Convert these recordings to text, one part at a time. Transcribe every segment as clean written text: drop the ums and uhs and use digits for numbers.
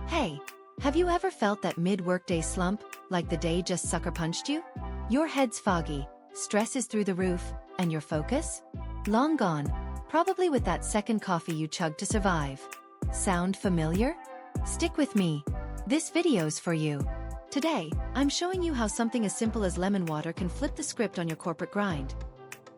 Hey, have you ever felt that mid-workday slump, like the day just sucker punched you? Your head's foggy, stress is through the roof, and your focus? Long gone, probably with that second coffee you chugged to survive. Sound familiar? Stick with me. This video's for you. Today, I'm showing you how something as simple as lemon water can flip the script on your corporate grind.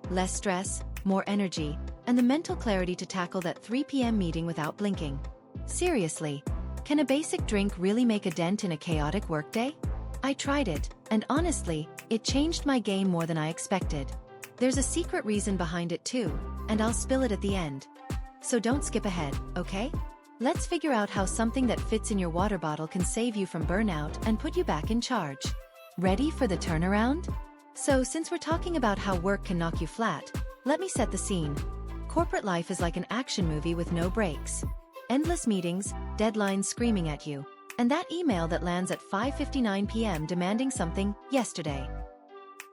Less stress, more energy, and the mental clarity to tackle that 3 p.m. meeting without blinking. Seriously, can a basic drink really make a dent in a chaotic workday? I tried it, and honestly, it changed my game more than I expected. There's a secret reason behind it too, and I'll spill it at the end. So don't skip ahead, okay? Let's figure out how something that fits in your water bottle can save you from burnout and put you back in charge. Ready for the turnaround? So since we're talking about how work can knock you flat, let me set the scene. Corporate life is like an action movie with no breaks. Endless meetings, deadlines screaming at you, and that email that lands at 5:59 p.m. demanding something yesterday.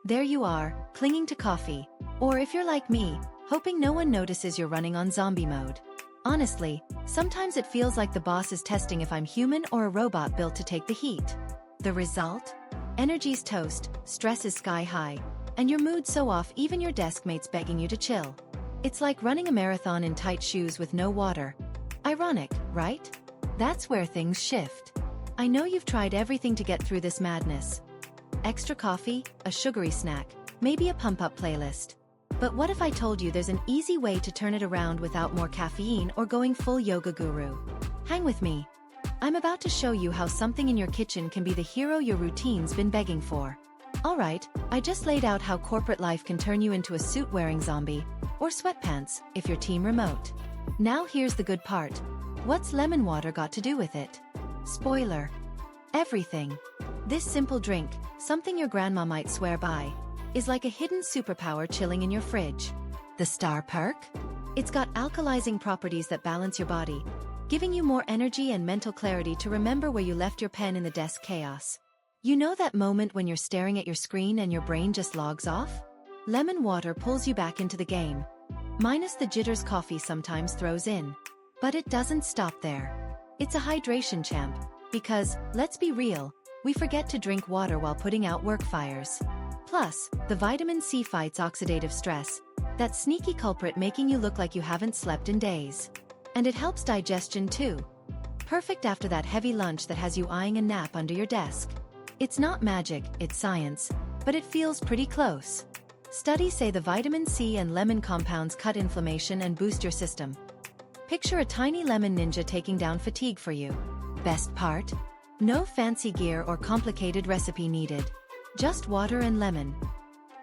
There you are, clinging to coffee, or if you're like me, hoping no one notices you're running on zombie mode. Honestly, sometimes it feels like the boss is testing if I'm human or a robot built to take the heat. The result? Energy's toast, stress is sky high, and your mood's so off even your desk mate's begging you to chill. It's like running a marathon in tight shoes with no water. Ironic, right? That's where things shift. I know you've tried everything to get through this madness. Extra coffee, a sugary snack, maybe a pump-up playlist. But what if I told you there's an easy way to turn it around without more caffeine or going full yoga guru? Hang with me. I'm about to show you how something in your kitchen can be the hero your routine's been begging for. Alright, I just laid out how corporate life can turn you into a suit-wearing zombie, or sweatpants, if you're team remote. Now here's the good part. What's lemon water got to do with it? Spoiler. Everything. This simple drink, something your grandma might swear by, is like a hidden superpower chilling in your fridge. The star perk? It's got alkalizing properties that balance your body, giving you more energy and mental clarity to remember where you left your pen in the desk chaos. You know that moment when you're staring at your screen and your brain just logs off? Lemon water pulls you back into the game. Minus the jitters coffee sometimes throws in. But it doesn't stop there. It's a hydration champ, because, let's be real, we forget to drink water while putting out work fires. Plus, the vitamin C fights oxidative stress, that sneaky culprit making you look like you haven't slept in days. And it helps digestion too. Perfect after that heavy lunch that has you eyeing a nap under your desk. It's not magic, it's science, but it feels pretty close. Studies say the vitamin C and lemon compounds cut inflammation and boost your system. Picture a tiny lemon ninja taking down fatigue for you. Best part? No fancy gear or complicated recipe needed. Just water and lemon.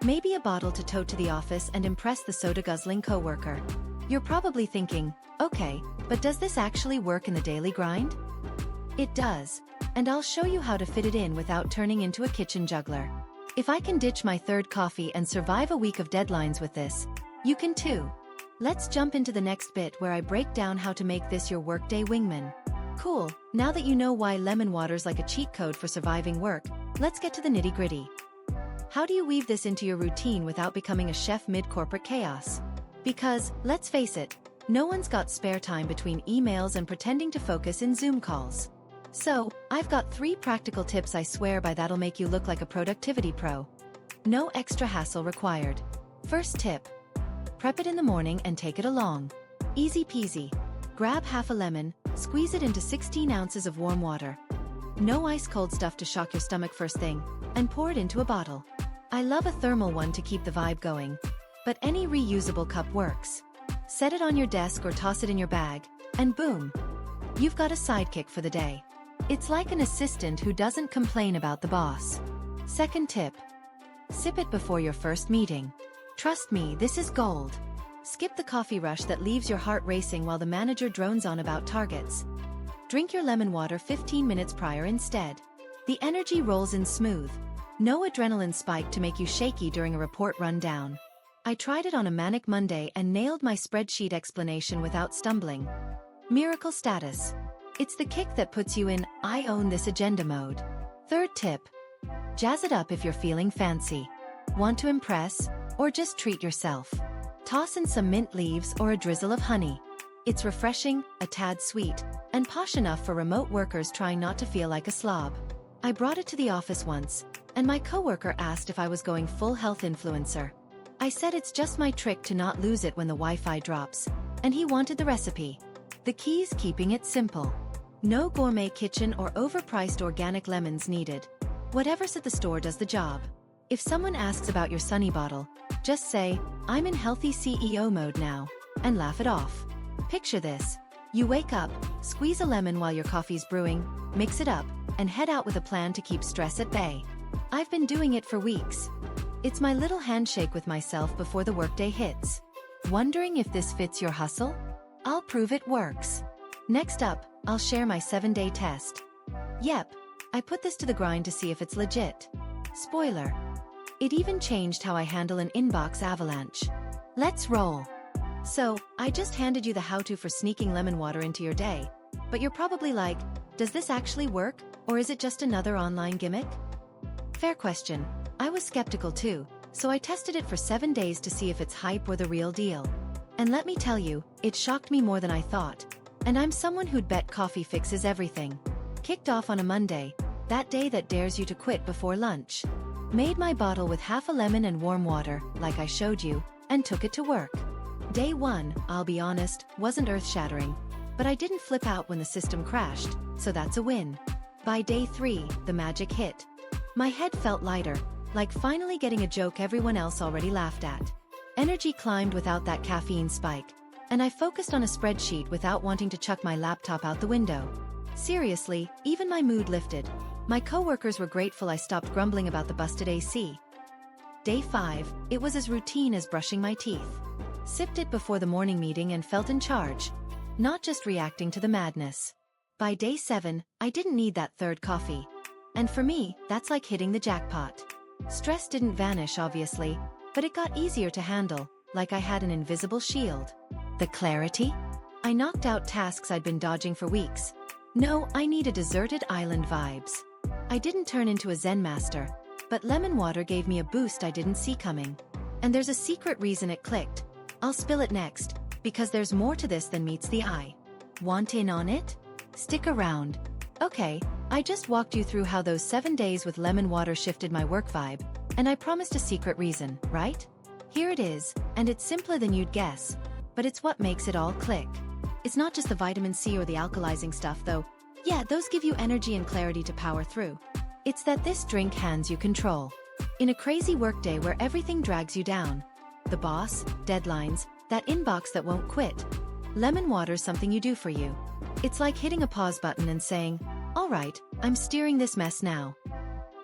Maybe a bottle to tote to the office and impress the soda-guzzling coworker. You're probably thinking, okay, but does this actually work in the daily grind? It does, and I'll show you how to fit it in without turning into a kitchen juggler. If I can ditch my third coffee and survive a week of deadlines with this, you can too. Let's jump into the next bit where I break down how to make this your workday wingman. Cool, now that you know why lemon water's like a cheat code for surviving work, let's get to the nitty-gritty. How do you weave this into your routine without becoming a chef mid-corporate chaos? Because, let's face it, no one's got spare time between emails and pretending to focus in Zoom calls. So, I've got 3 practical tips I swear by that'll make you look like a productivity pro. No extra hassle required. First tip. Prep it in the morning and take it along. Easy peasy. Grab half a lemon, squeeze it into 16 ounces of warm water. No ice-cold stuff to shock your stomach first thing, and pour it into a bottle. I love a thermal one to keep the vibe going, but any reusable cup works. Set it on your desk or toss it in your bag, and boom! You've got a sidekick for the day. It's like an assistant who doesn't complain about the boss. Second tip. Sip it before your first meeting. Trust me, this is gold. Skip the coffee rush that leaves your heart racing while the manager drones on about targets. Drink your lemon water 15 minutes prior instead. The energy rolls in smooth. No adrenaline spike to make you shaky during a report rundown. I tried it on a manic Monday and nailed my spreadsheet explanation without stumbling. Miracle status. It's the kick that puts you in, I own this agenda mode. Third tip. Jazz it up if you're feeling fancy. Want to impress? Or just treat yourself? Toss in some mint leaves or a drizzle of honey. It's refreshing, a tad sweet, and posh enough for remote workers trying not to feel like a slob. I brought it to the office once, and my coworker asked if I was going full health influencer. I said it's just my trick to not lose it when the Wi-Fi drops, and he wanted the recipe. The key's keeping it simple. No gourmet kitchen or overpriced organic lemons needed. Whatever's at the store does the job. If someone asks about your Sunny bottle, just say, "I'm in healthy CEO mode now," and laugh it off. Picture this. You wake up, squeeze a lemon while your coffee's brewing, mix it up, and head out with a plan to keep stress at bay. I've been doing it for weeks. It's my little handshake with myself before the workday hits. Wondering if this fits your hustle? I'll prove it works. Next up, I'll share my 7-day test. Yep, I put this to the grind to see if it's legit. Spoiler. It even changed how I handle an inbox avalanche. Let's roll. So, I just handed you the how-to for sneaking lemon water into your day. But you're probably like, does this actually work, or is it just another online gimmick? Fair question. I was skeptical too, so I tested it for 7 days to see if it's hype or the real deal. And let me tell you, it shocked me more than I thought. And I'm someone who'd bet coffee fixes everything. Kicked off on a Monday, that day that dares you to quit before lunch. Made my bottle with half a lemon and warm water, like I showed you, and took it to work. Day 1, I'll be honest, wasn't earth-shattering. But I didn't flip out when the system crashed, so that's a win. By day 3, the magic hit. My head felt lighter, like finally getting a joke everyone else already laughed at. Energy climbed without that caffeine spike, and I focused on a spreadsheet without wanting to chuck my laptop out the window. Seriously, even my mood lifted. My coworkers were grateful I stopped grumbling about the busted AC. Day 5, it was as routine as brushing my teeth. Sipped it before the morning meeting and felt in charge. Not just reacting to the madness. By day 7, I didn't need that third coffee. And for me, that's like hitting the jackpot. Stress didn't vanish, obviously, but it got easier to handle, like I had an invisible shield. The clarity? I knocked out tasks I'd been dodging for weeks. No, I need a deserted island vibes. I didn't turn into a Zen master, but lemon water gave me a boost I didn't see coming. And there's a secret reason it clicked. I'll spill it next, because there's more to this than meets the eye. Want in on it? Stick around. Okay, I just walked you through how those 7 days with lemon water shifted my work vibe, and I promised a secret reason, right? Here it is, and it's simpler than you'd guess, but it's what makes it all click. It's not just the vitamin C or the alkalizing stuff though. Yeah, those give you energy and clarity to power through. It's that this drink hands you control. In a crazy workday where everything drags you down. The boss, deadlines, that inbox that won't quit. Lemon water's something you do for you. It's like hitting a pause button and saying, all right, I'm steering this mess now.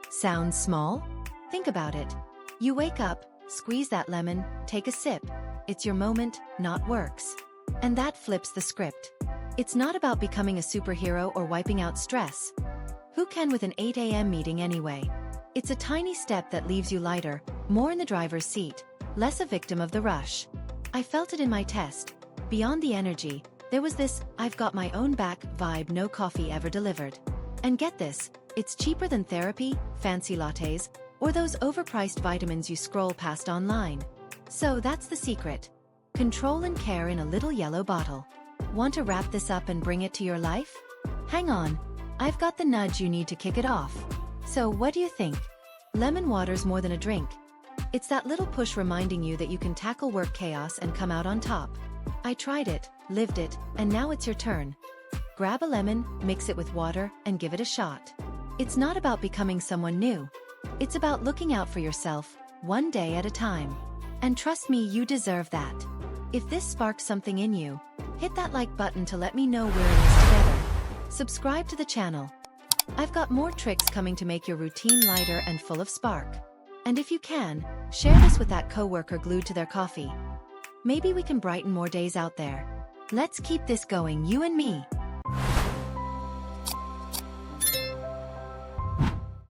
Sounds small? Think about it. You wake up, squeeze that lemon, take a sip. It's your moment, not works. And that flips the script. It's not about becoming a superhero or wiping out stress. Who can with an 8 a.m. meeting anyway? It's a tiny step that leaves you lighter, more in the driver's seat, less a victim of the rush. I felt it in my test. Beyond the energy, there was this I've got my own back vibe no coffee ever delivered. And get this, it's cheaper than therapy, fancy lattes, or those overpriced vitamins you scroll past online. So that's the secret. Control and care in a little yellow bottle. Want to wrap this up and bring it to your life? Hang on, I've got the nudge you need to kick it off. So what do you think? Lemon water's more than a drink. It's that little push reminding you that you can tackle work chaos and come out on top. I tried it, lived it, and now it's your turn. Grab a lemon, mix it with water, and give it a shot. It's not about becoming someone new. It's about looking out for yourself, one day at a time. And trust me, you deserve that. If this sparks something in you, hit that like button to let me know we're in this together. Subscribe to the channel. I've got more tricks coming to make your routine lighter and full of spark. And if you can, share this with that coworker glued to their coffee. Maybe we can brighten more days out there. Let's keep this going, you and me.